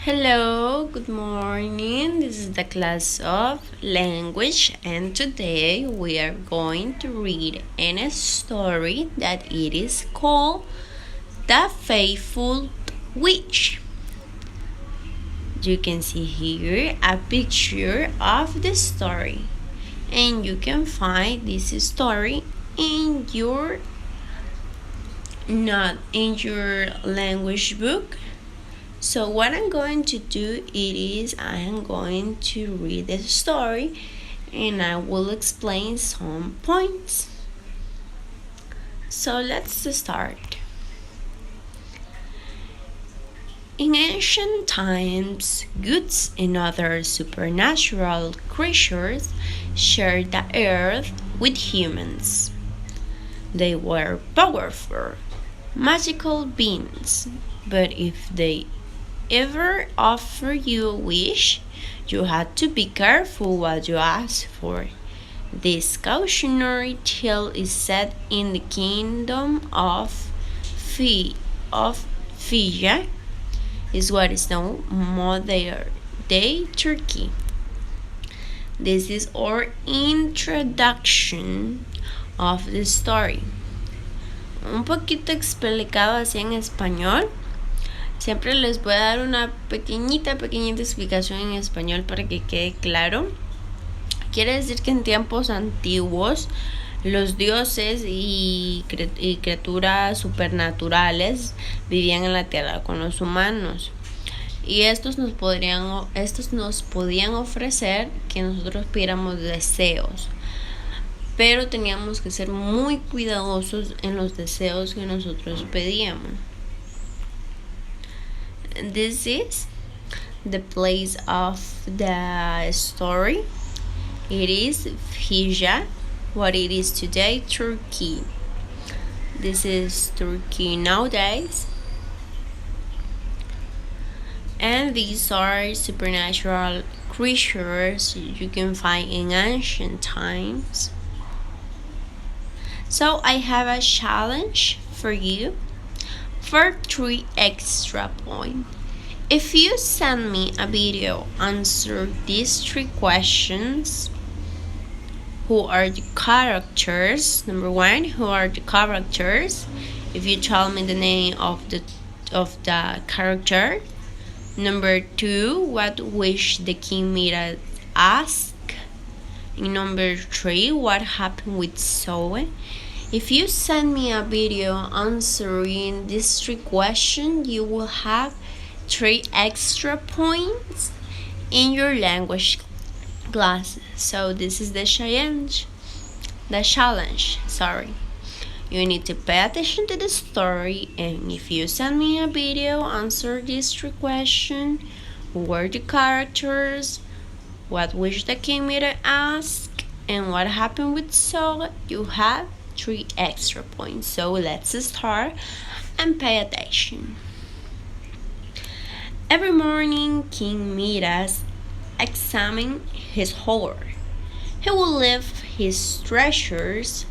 Hello, good morning. This is the class of language, and today we are going to read a story that it is called The Faithful Witch. You can see here a picture of the story, and you can find this story in your not in your language book. So what I'm going to do is I am going to read the story and I will explain some points. So let's start. In ancient times, gods and other supernatural creatures shared the earth with humans. They were powerful, magical beings, but if they ever offer you a wish, you had to be careful what you ask for. This cautionary tale is set in the kingdom of Fija, is what is known modern day Turkey. This is our introduction of the story. Un poquito explicado así en español. Siempre les voy a dar una pequeñita explicación en español para que quede claro. Quiere decir que en tiempos antiguos los dioses y criaturas supernaturales vivían en la tierra con los humanos. Y estos nos podían ofrecer que nosotros pidiéramos deseos. Pero teníamos que ser muy cuidadosos en los deseos que nosotros pedíamos. This is the place of the story. It is Fija, what it is today, Turkey. This is Turkey nowadays. And these are supernatural creatures you can find in ancient times. So I have a challenge for you for 3 extra points. If you send me a video answer these 3 questions, who are the characters? Number 1, who are the characters? If you tell me the name of the character. Number 2, what wish the king Mira asked? Number 3, what happened with Zoe? If you send me a video answering these 3 questions, you will have 3 extra points in your language class. So this is the challenge. You need to pay attention to the story, and if you send me a video answer these 3 questions, who were the characters, what wish the king Mira asked, and what happened with Zoe, you have 3 extra points. So let's start and pay attention. Every morning, King Midas examines his hoard. He will lift his treasures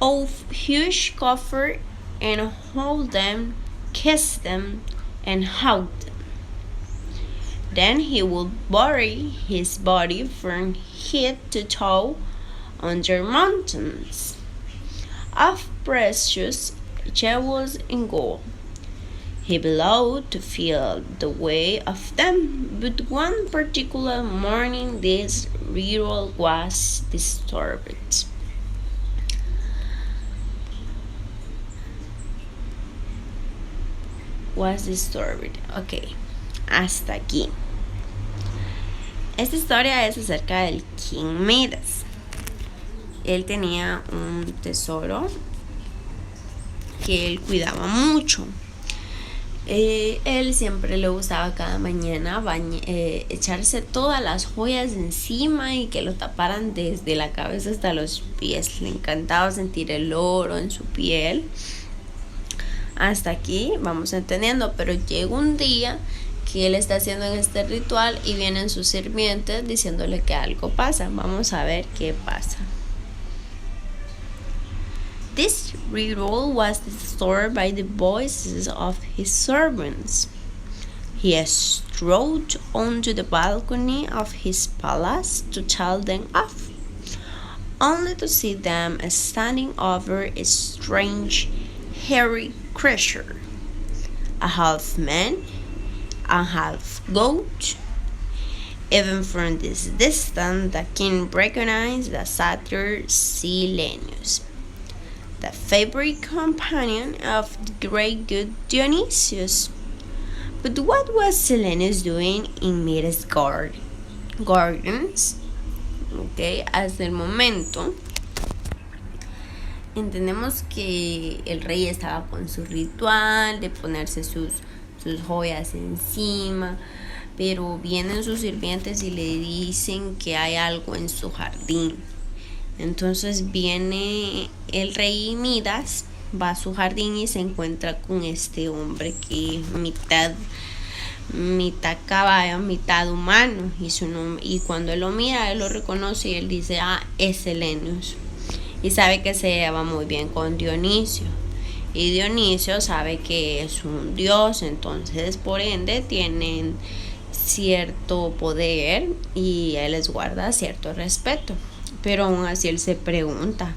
of huge coffer and hold them, kiss them, and hug them. Then he will bury his body from head to toe under mountains of precious jewels and gold. He belowed to feel the weight of them, but one particular morning this ritual was disturbed. Ok, hasta aquí. Esta historia es acerca del King Midas. Él tenía un tesoro que él cuidaba mucho. Él siempre le gustaba cada mañana echarse todas las joyas encima y que lo taparan desde la cabeza hasta los pies. Le encantaba sentir el oro en su piel. Hasta aquí vamos entendiendo, pero llega un día que él está haciendo en este ritual y vienen sus sirvientes diciéndole que algo pasa. Vamos a ver qué pasa. This ritual was disturbed by the voices of his servants. He strode onto the balcony of his palace to tell them off, only to see them standing over a strange, hairy creature, a half man, a half goat. Even from this distance, the king recognized the satyr Silenius, the favorite companion of the great good Dionysius. But what was Silenius doing in Mira's gardens? Okay, hasta el momento entendemos que el rey estaba con su ritual de ponerse sus joyas encima, pero vienen sus sirvientes y le dicen que hay algo en su jardín. Entonces viene el rey Midas, va a su jardín y se encuentra con este hombre que es mitad caballo, mitad humano, y cuando él lo mira, él lo reconoce y él dice, es Helenius, y sabe que se lleva muy bien con Dionisio, y Dionisio sabe que es un dios, entonces por ende tienen cierto poder y él les guarda cierto respeto, pero aún así él se pregunta,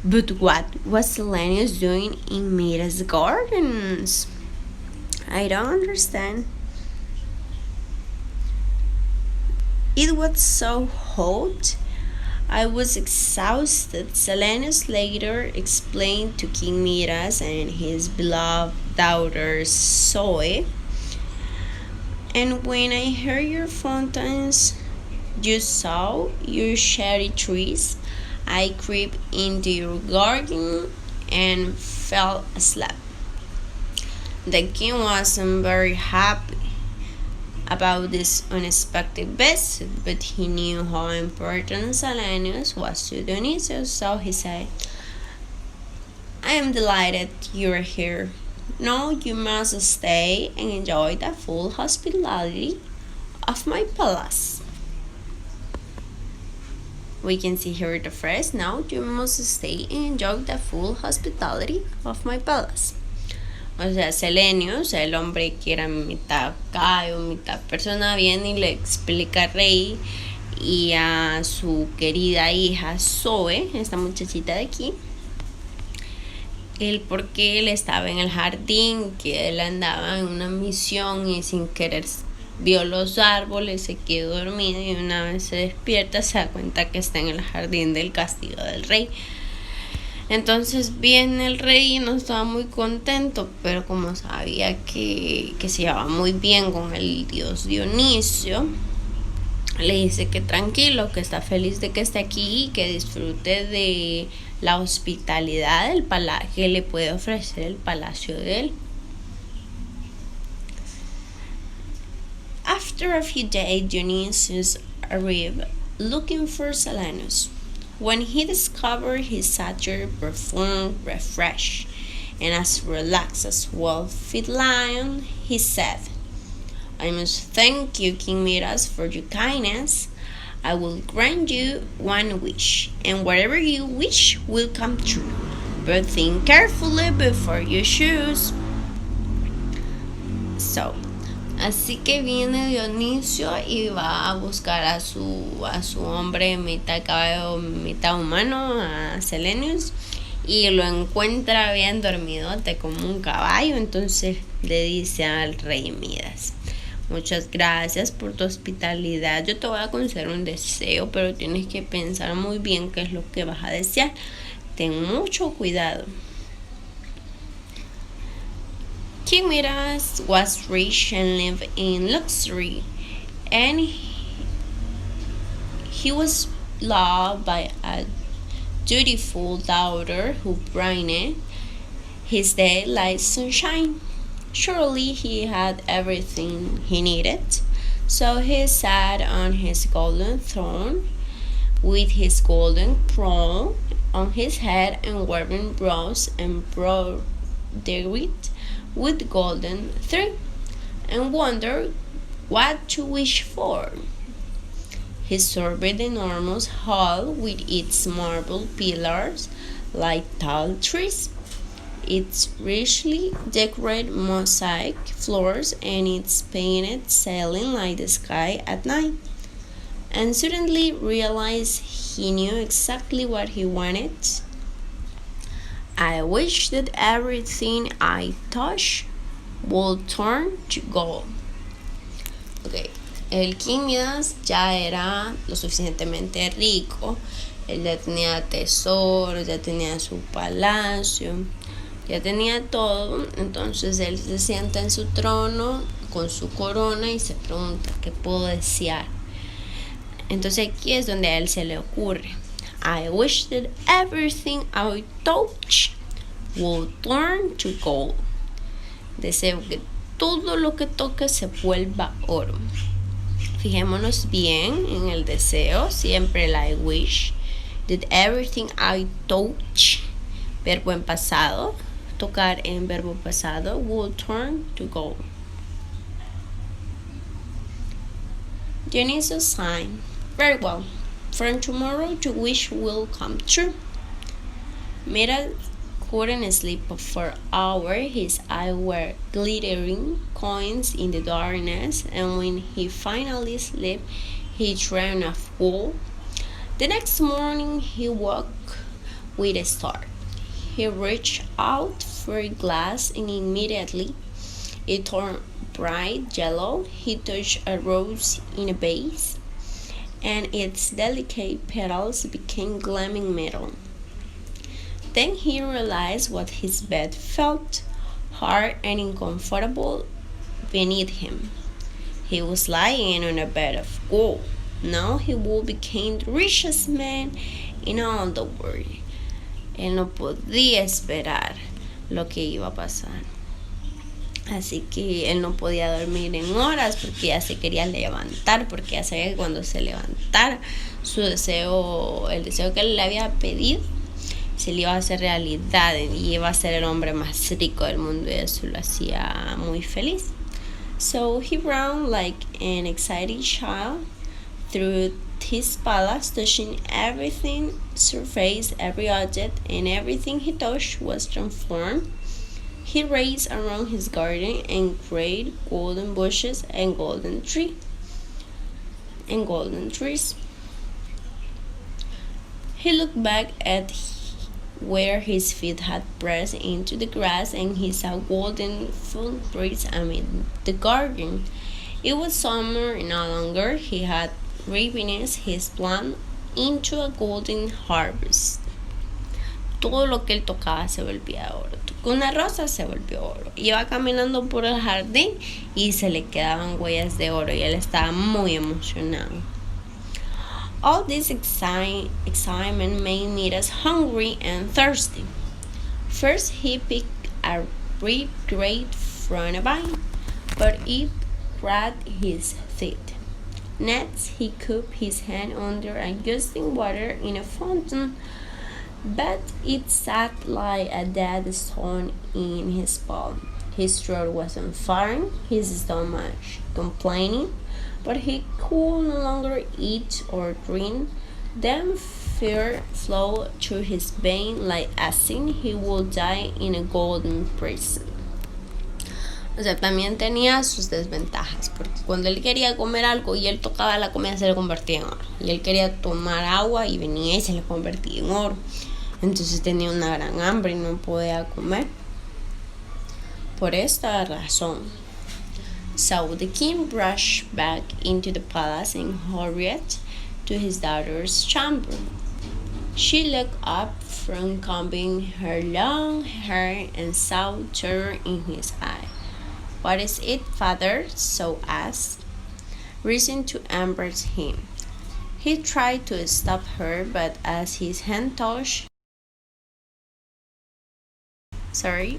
but what was Helenius doing in Midas gardens? I don't understand. It was so hot. I was exhausted. Silenus later explained to King Midas and his beloved daughter Zoe. And when I heard your fountains, you saw your cherry trees, I crept into your garden and fell asleep. The king wasn't very happy about this unexpected visit, but he knew how important Silenus was to Dionysius, so he said, I am delighted you are here. Now you must stay and enjoy the full hospitality of my palace. We can see here the phrase, now you must stay and enjoy the full hospitality of my palace. O sea, Selenius, el hombre que era mitad caballo, mitad persona, viene y le explica al rey y a su querida hija Zoe, esta muchachita de aquí, el por qué él estaba en el jardín, que él andaba en una misión y sin querer vio los árboles, se quedó dormido y una vez se despierta se da cuenta que está en el jardín del castillo del rey. Entonces viene el rey y no estaba muy contento, pero como sabía que se llevaba muy bien con el dios Dionisio, le dice que tranquilo, que está feliz de que esté aquí y que disfrute de la hospitalidad del palacio que le puede ofrecer el palacio de él. After a few days, Dionysius arrived looking for Silenus. When he discovered his satyr performed refreshed and as relaxed as a well-fed lion, he said, I must thank you, King Midas, for your kindness. I will grant you one wish, and whatever you wish will come true. But think carefully before you choose. So, así que viene Dionisio y va a buscar a su hombre mitad caballo, mitad humano, a Selenius, y lo encuentra bien dormidote como un caballo. Entonces le dice al rey Midas, muchas gracias por tu hospitalidad, yo te voy a conceder un deseo, pero tienes que pensar muy bien qué es lo que vas a desear, ten mucho cuidado. King Midas was rich and lived in luxury, and he was loved by a dutiful daughter who brightened his day like sunshine. Surely he had everything he needed, so he sat on his golden throne with his golden crown on his head and wearing brows embroidered with golden thread, and wondered what to wish for. He surveyed the enormous hall with its marble pillars like tall trees, Its richly decorated mosaic floors and its painted ceiling like the sky at night, and suddenly realized he knew exactly what he wanted. I wish that everything I touch would turn to gold. Ok, el King Midas ya era lo suficientemente rico. Él ya tenía tesoros, ya tenía su palacio, ya tenía todo. Entonces él se sienta en su trono con su corona y se pregunta, ¿qué puedo desear? Entonces aquí es donde a él se le ocurre, I wish that everything I touch would turn to gold. Deseo que todo lo que toque se vuelva oro. Fijémonos bien en el deseo, siempre el I wish, that everything I touch, verbo en pasado, tocar en verbo pasado, will turn to gold. Dionysus sighed. Very well. From tomorrow your wish will come true. Midas couldn't sleep for hours. His eyes were glittering coins in the darkness, and when he finally slept, he dreamed of gold. The next morning he woke with a start. He reached out for a glass, and immediately it turned bright yellow. He touched a rose in a vase, and its delicate petals became gleaming metal. Then he realized what his bed felt, hard and uncomfortable beneath him. He was lying on a bed of gold. Now he would become the richest man in all the world. Él no podía esperar lo que iba a pasar. Así que él no podía dormir en horas porque ya se quería levantar, porque ya sabía que cuando se levantara, su deseo, el deseo que él le había pedido, se le iba a hacer realidad y iba a ser el hombre más rico del mundo, y eso lo hacía muy feliz. So he ran like an excited child through his palace, touching everything, surface, every object, and everything he touched was transformed. He raced around his garden and created golden bushes and golden trees. He looked back at where his feet had pressed into the grass, and he saw golden footprints amid the garden. It was summer no longer. He had reversed his plan into a golden harvest. Todo lo que él tocaba se volvía oro. Tocó una rosa, se volvió oro. Iba caminando por el jardín y se le quedaban huellas de oro, y él estaba muy emocionado. All this excitement made Midas hungry and thirsty. First he picked a ripe grape from a vine, but it cracked his teeth. Next he cupped his hand under a gusting water in a fountain, but it sat like a dead stone in his palm. His throat was on fire, his stomach complaining, but he could no longer eat or drink. Then fear flowed through his veins like acid. He would die in a golden prison. O sea, también tenía sus desventajas, porque cuando él quería comer algo y él tocaba la comida, se le convertía en oro. Y él quería tomar agua y venía y se le convertía en oro. Entonces tenía una gran hambre y no podía comer. Por esta razón. So the king rushed back into the palace and hurried to his daughter's chamber. She looked up from combing her long hair and saw terror in his eye. What is it, father? So asked, rising to embrace him. He tried to stop her, but as his hand touched Sorry.